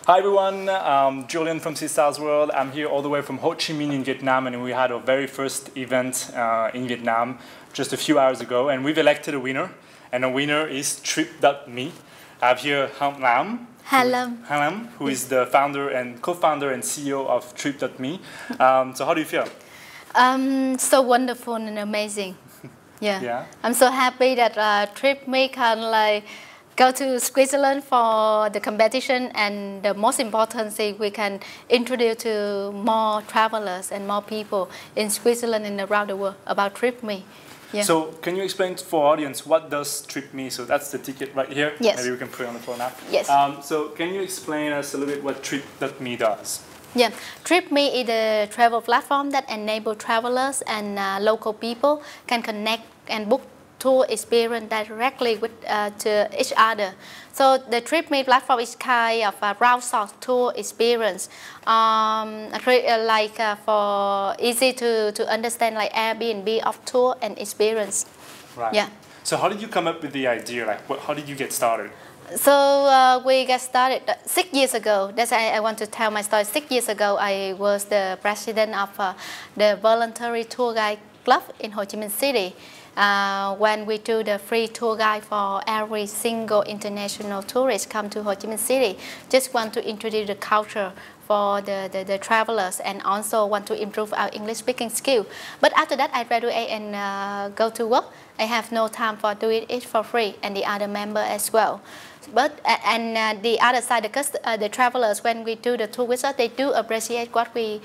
Hi everyone, I'm Julian from Seedstars World. I'm here all the way from Ho Chi Minh in Vietnam, and we had our very first event in Vietnam just a few hours ago, and we've elected a winner, and the winner is Trip.me. I have here Hang Lam, who is the founder and co-founder and CEO of Trip.me. So how do you feel? So wonderful and amazing. Yeah. I'm so happy that Trip.me can go to Switzerland for the competition, and the most important thing, we can introduce to more travelers and more people in Switzerland and around the world about Trip.me. Yeah. So can you explain for our audience what does Trip.me? So that's the ticket right here. Yes. Maybe we can put it on the floor now. Yes. So can you explain us a little bit what Trip.me does? Yeah, Trip.me is a travel platform that enables travelers and local people can connect and book tour experience directly with to each other. So the Trip.me platform is kind of a round-shot tour experience, for easy to understand, like Airbnb of tour and experience. Right. Yeah. So how did you come up with the idea? How did you get started? So we got started 6 years ago. That's why I want to tell my story. 6 years ago, I was the president of the voluntary tour guide club in Ho Chi Minh City. When we do the free tour guide for every single international tourist come to Ho Chi Minh City, just want to introduce the culture for the travelers, and also want to improve our English speaking skill. But after that, I graduate and go to work. I have no time for doing it for free, and the other member as well. But the other side, the travelers, when we do the tour with us, they do appreciate what we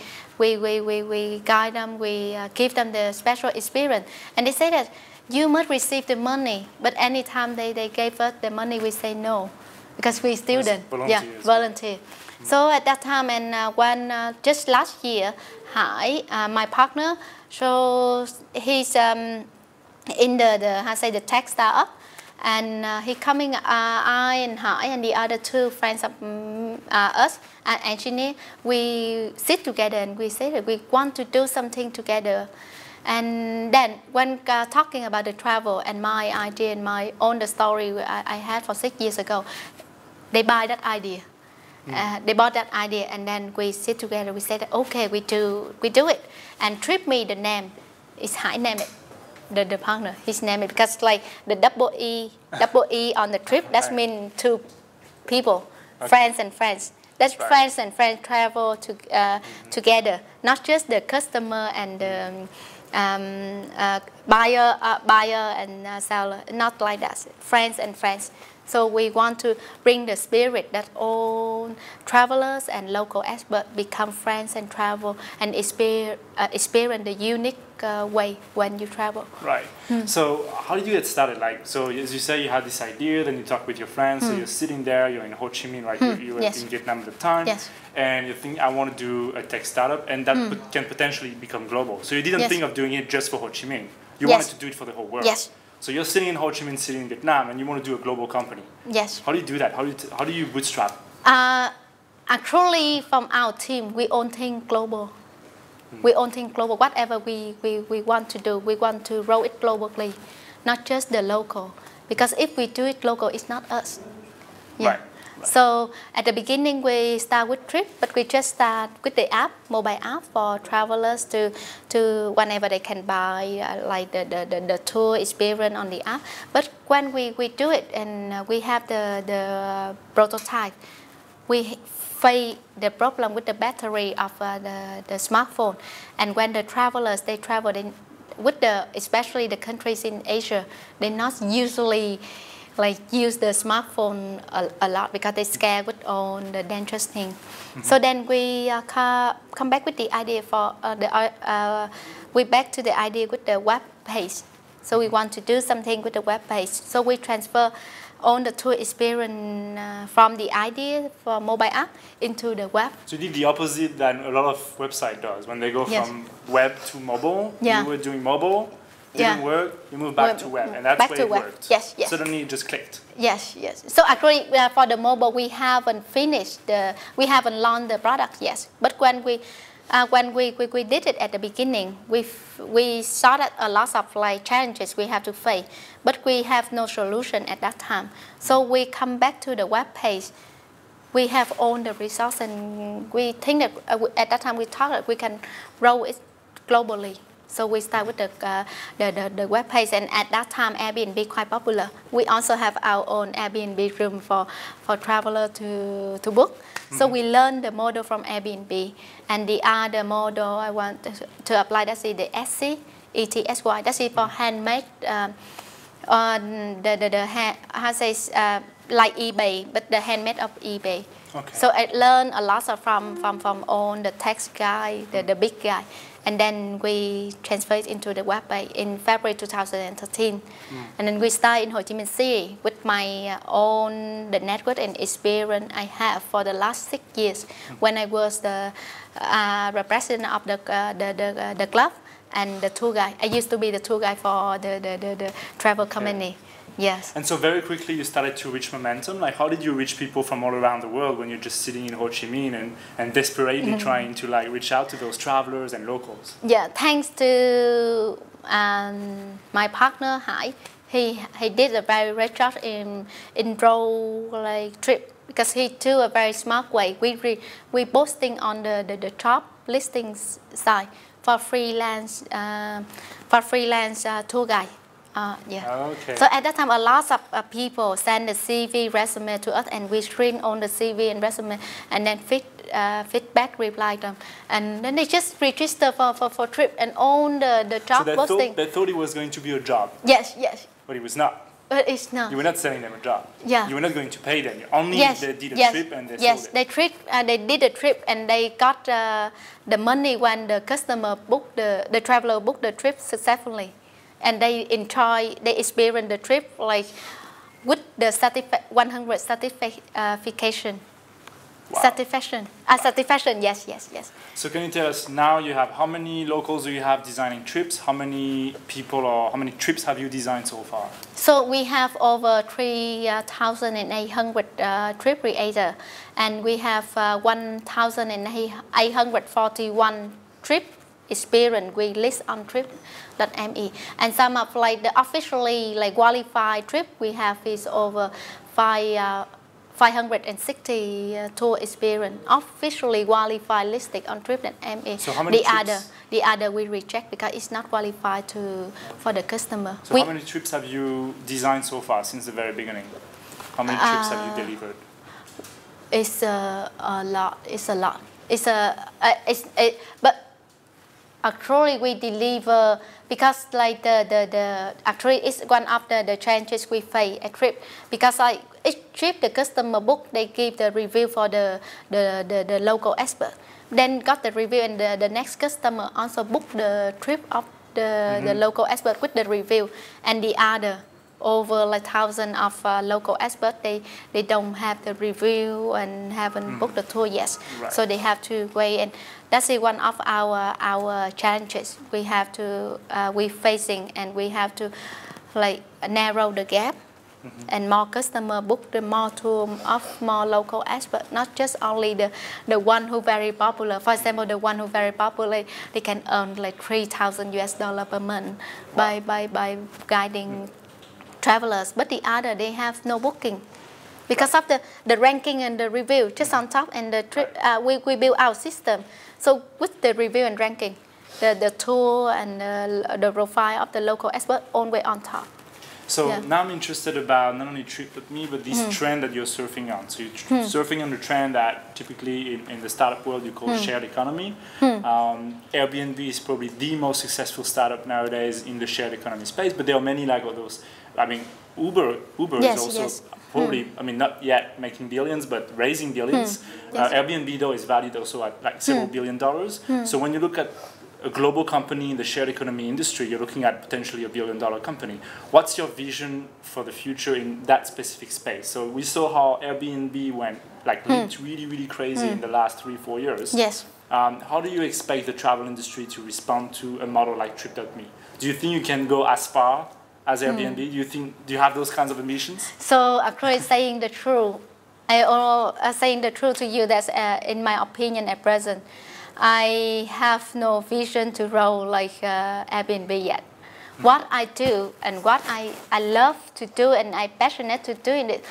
guide them, we give them the special experience, and they say that you must receive the money. But anytime they gave us the money, we say no, because we student, volunteer. So at that time, and when just last year, Hai, my partner, so he's in the tech startup. And he coming, I and Hai and the other two friends of us, engineer, we sit together and we say that we want to do something together. And then when talking about the travel and my idea and my own story I had for 6 years ago, they buy that idea. They bought that idea, and then we sit together. We said, okay, we do it. And Trip.me, the name is Hai name it. The partner, his name is, because like the double E on the trip, that means two people, friends and friends. That's friends and friends travel to, together, not just the customer and the buyer and seller, not like that, friends and friends. So we want to bring the spirit that all travelers and local experts become friends and travel and experience the unique way when you travel. Right. So how did you get started? So as you say, you had this idea, then you talk with your friends, so you're sitting there, you're in Ho Chi Minh, you were in Vietnam at the time, and you think, I want to do a tech startup, and that can potentially become global. So you didn't think of doing it just for Ho Chi Minh. You wanted to do it for the whole world. Yes. So you're sitting in Ho Chi Minh City in Vietnam, and you want to do a global company. Yes. How do you do that? How do you bootstrap? Actually, from our team, we all think global. We all think global. Whatever we want to do, we want to roll it globally, not just the local. Because if we do it local, it's not us. Yeah. Right. So at the beginning, we start with Trip, but we just start with the app, mobile app for travelers to whenever they can buy the tour experience on the app. But when we do it and we have the prototype, we face the problem with the battery of the smartphone. And when the travelers, they travel with especially the countries in Asia, they not usually use the smartphone a lot because they scared with all the dangerous things. So then we come back with the idea for we back to the idea with the web page. So we want to do something with the web page. So we transfer all the tour experience from the idea for mobile app into the web. So you did the opposite than a lot of website does. When they go from web to mobile, you were doing mobile. Didn't work, you move back to web, and that's where it worked. Yes. Suddenly it just clicked. Yes. So actually, for the mobile, we haven't finished we haven't launched the product yet. But when we did it at the beginning, we saw that a lot of challenges we have to face, but we have no solution at that time. So we come back to the web page we have owned the resource, and we think that at that time we thought that we can grow it globally. So we start with the web page, and at that time Airbnb quite popular. We also have our own Airbnb room for traveler to book. So we learned the model from Airbnb, and the other model I want to apply, that's the ETSY, ETSY. That's for handmade, how say like eBay, but the handmade of eBay. Okay. So I learned a lot from all the tax guy, the big guy. And then we transferred into the web page in February 2013. And then we started in Ho Chi Minh City with my own the network and experience I have for the last 6 years when I was the president of the club and the tour guide. I used to be the tour guide for the travel company. Yes. And so very quickly you started to reach momentum. Like, how did you reach people from all around the world when you're just sitting in Ho Chi Minh and desperately trying to like reach out to those travelers and locals? Yeah, thanks to my partner Hai. He did a very great job in enroll like trip, because he took a very smart way. We posting on the top listings site for freelance tour guide. Yeah. Okay. So at that time, a lot of people send the CV resume to us, and we screen on the CV and resume, and then feedback reply them, and then they just register for trip and own the job posting. They thought it was going to be a job. Yes, yes. But it was not. But it's not. You were not selling them a job. Yeah. You were not going to pay them. Only they did a trip and they sold it. They did a trip, and they got the money when the customer booked the traveler booked the trip successfully. And they experience the trip like with the 100 certification. Wow. Satisfaction, yes. So can you tell us now, you have how many locals do you have designing trips? How many people or how many trips have you designed so far? So we have over 3,800 trip creators, and we have 1,841 trip experience we list on trip.me, and some of like the officially like qualified trip we have is over 560 tour experience officially qualified listed on trip.me. So how many trips? The other we reject because it's not qualified for the customer. So how many trips have you designed so far since the very beginning? How many trips have you delivered? It's a lot. But actually we deliver, because like the actually it's one of the challenges we face at trip, because like each trip the customer book, they give the review for the local expert, then got the review, and the next customer also book the trip of the local expert with the review, and the other over like thousands of local experts, they don't have the review and haven't booked the tour yet. Right. So they have to wait, and that's one of our challenges we have to we facing, and we have to like narrow the gap, and more customer book the more tour of more local experts, not just only the one who very popular. For example, the one who very popular, they can earn like $3,000 per month by guiding travelers, but the other they have no booking because of the ranking and the review just on top, and the trip we build our system. So with the review and ranking, the tour and the profile of the local expert always on top. So now I'm interested about not only Trip.me, but this trend that you're surfing on. So you're surfing on the trend that typically in the startup world you call shared economy. Airbnb is probably the most successful startup nowadays in the shared economy space, but there are many like those. I mean, Uber is also probably, I mean, not yet making billions, but raising billions. Airbnb though is valued also at like several $billion. So when you look at a global company in the shared economy industry, you're looking at potentially $1 billion company. What's your vision for the future in that specific space? So we saw how Airbnb went like really crazy in the last 3-4 years. Yes. How do you expect the travel industry to respond to a model like Trip.me? Do you think you can go as far as Airbnb? Do you have those kinds of ambitions? So actually saying the truth, saying the truth to you, that's in my opinion at present, I have no vision to roll like Airbnb yet. What I do and what I love to do and I'm passionate to do in it,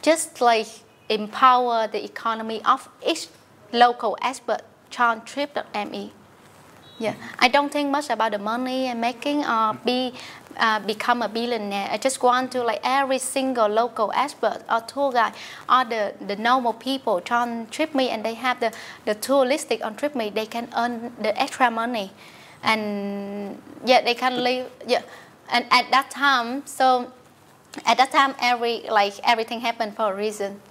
just like empower the economy of each local expert. Chọn trip.me. Yeah, I don't think much about the money and making or become a billionaire. I just want to like every single local expert or tour guide or the normal people on TripMe and they have the touristic on TripMe, they can earn the extra money, and yeah, they can live. Yeah, and at that time, everything happened for a reason.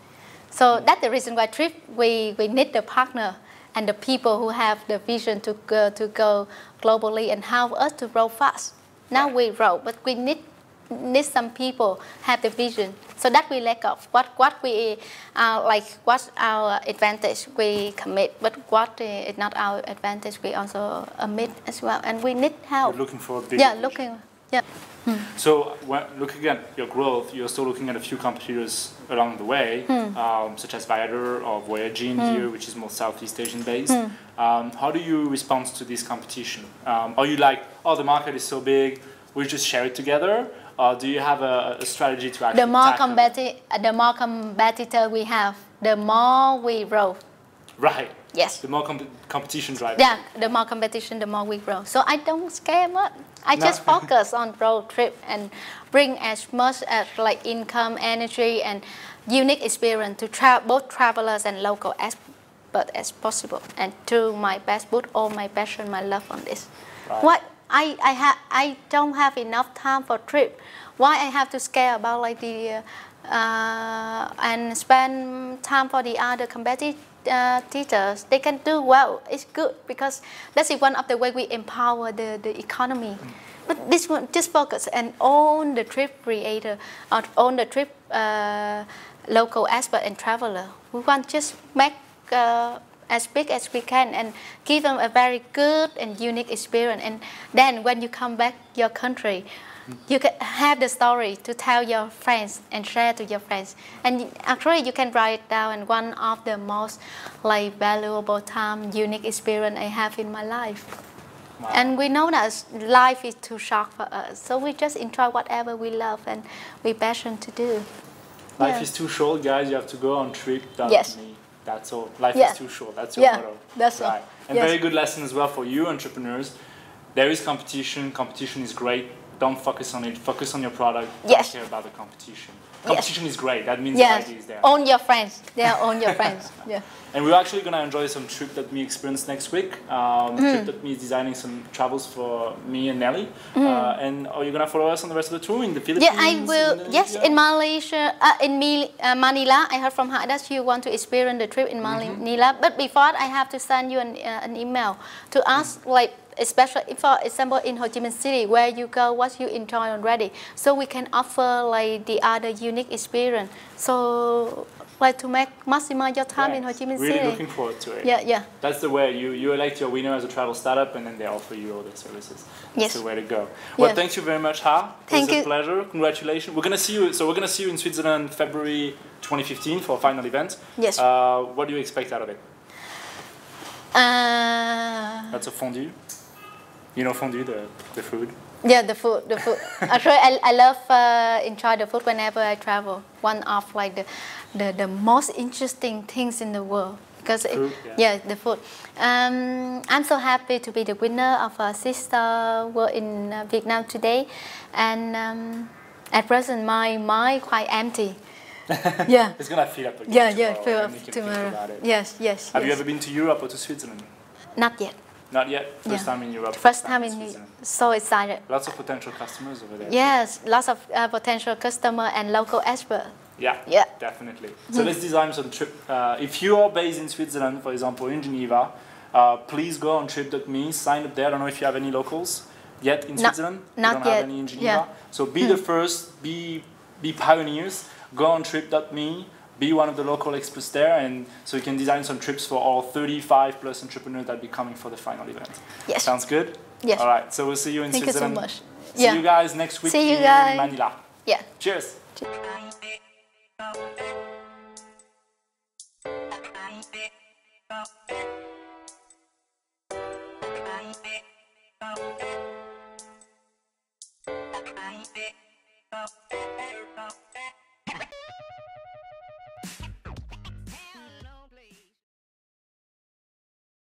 So that's the reason why we need the partner and the people who have the vision to go globally and help us to grow fast. Now we grow, but we need some people have the vision. So that we lack of what we what's our advantage we commit, but what is not our advantage we also omit as well, and we need help. You're looking for a big vision. Yeah. So looking at your growth, you're still looking at a few competitors along the way, such as Viator or Voyaging here, which is more Southeast Asian based. How do you respond to this competition? Are you like, oh, the market is so big, we just share it together? Or do you have a strategy to actually the more competitor we have, the more we grow. Right. Yes. The more competition drives. Yeah, the more competition, the more we grow. So I don't scare much. I just focus on road trip and bring as much as like income, energy, and unique experience to both travelers and local experts as possible. And to my best, put all my passion, my love on this. Right. What I don't have enough time for trip. Why I have to scare about like the and spend time for the other competitors? Teachers, they can do well. It's good because that's one of the way we empower the economy. But this one just focus and own the trip creator or own the trip local expert and traveler. We want just make as big as we can and give them a very good and unique experience. And then when you come back your country, you can have the story to tell your friends and share to your friends. And actually you can write it down, and one of the most like valuable time, unique experience I have in my life. Wow. And we know that life is too short for us. So we just enjoy whatever we love and we're passionate to do. Life is too short, guys. You have to go on trip. Yes. That's all. Life is too short. That's your motto. That's right. all. And very good lesson as well for you entrepreneurs. There is competition. Competition is great. Don't focus on it. Focus on your product. Don't care about the competition. Competition is great. That means the idea is there. Own your friends. They are own your friends. Yeah. And we're actually going to enjoy some Trip.me experience next week. Trip.me is designing some travels for me and Nelly. And are you going to follow us on the rest of the tour in the Philippines? Yeah, I will. Yes, in Malaysia, in Manila. I heard from her that you want to experience the trip in Manila. But before, I have to send you an email to ask, like, especially for example in Ho Chi Minh City, where you go, what you enjoy already, so we can offer like the other unique experience. So like to maximize your time in Ho Chi Minh City. Really looking forward to it. Yeah. That's the way you elect your winner as a travel startup, and then they offer you all the services. That's the way to go. Well, thank you very much, Ha. It was a pleasure. Congratulations. We're gonna see you. So we're gonna see you in Switzerland, February 2015 for a final event. Yes. What do you expect out of it? That's a fondue. You know fondue, the food? Yeah, the food. Actually, I love enjoy the food whenever I travel. One of like the most interesting things in the world. Because the food. I'm so happy to be the winner of Seedstars World in Vietnam today. And at present, my mind quite empty. Yeah. It's gonna fill up again. Fill up tomorrow. Yes. Have you ever been to Europe or to Switzerland? Not yet. Not yet? First time in Europe? First time in Europe. So excited. Lots of potential customers over there. Yes, lots of potential customer and local experts. Yeah, definitely. So let's design some trip. If you are based in Switzerland, for example, in Geneva, please go on trip.me, sign up there. I don't know if you have any locals yet in Switzerland. Not you don't yet. have any in Geneva. So be the first, be pioneers, go on trip.me, be one of the local experts there, and so you can design some trips for all 35 plus entrepreneurs that will be coming for the final event. Yes. Sounds good? Yes. All right, so we'll see you in Switzerland. Thank you so much. See you guys next week in Manila. Yeah. Cheers. Cheers.